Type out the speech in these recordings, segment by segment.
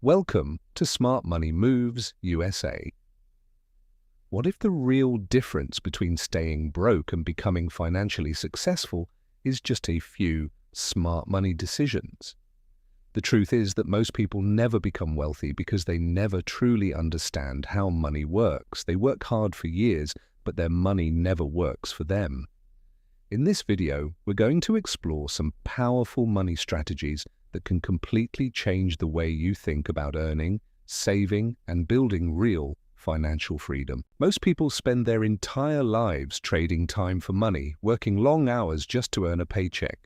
Welcome to Smart Money Moves USA. What if the real difference between staying broke and becoming financially successful is just a few smart money decisions? The truth is that most people never become wealthy because they never truly understand how money works. They work hard for years, but their money never works for them. In this video, we're going to explore some powerful money strategies that can completely change the way you think about earning, saving, and building real financial freedom. Most people spend their entire lives trading time for money, working long hours just to earn a paycheck.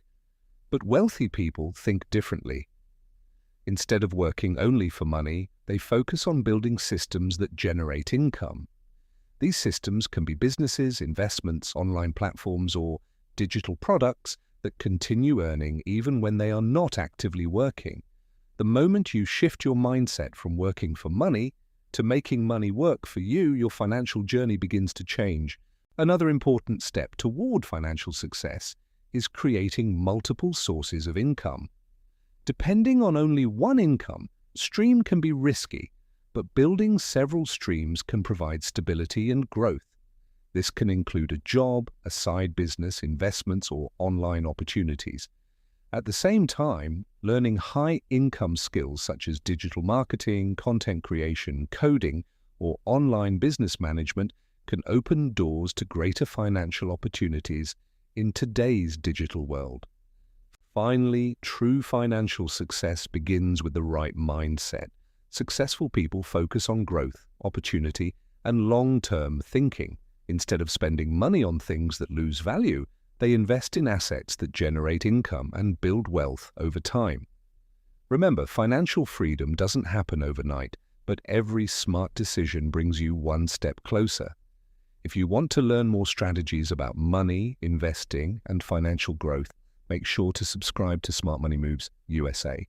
But wealthy people think differently. Instead of working only for money, they focus on building systems that generate income. These systems can be businesses, investments, online platforms, or digital products that continue earning even when they are not actively working. The moment you shift your mindset from working for money to making money work for you, your financial journey begins to change. Another important step toward financial success is creating multiple sources of income. Depending on only one income stream can be risky, but building several streams can provide stability and growth. This can include a job, a side business, investments, or online opportunities. At the same time, learning high-income skills such as digital marketing, content creation, coding, or online business management can open doors to greater financial opportunities in today's digital world. Finally, true financial success begins with the right mindset. Successful people focus on growth, opportunity, and long-term thinking. Instead of spending money on things that lose value, they invest in assets that generate income and build wealth over time. Remember, financial freedom doesn't happen overnight, but every smart decision brings you one step closer. If you want to learn more strategies about money, investing, and financial growth, make sure to subscribe to Smart Money Moves USA.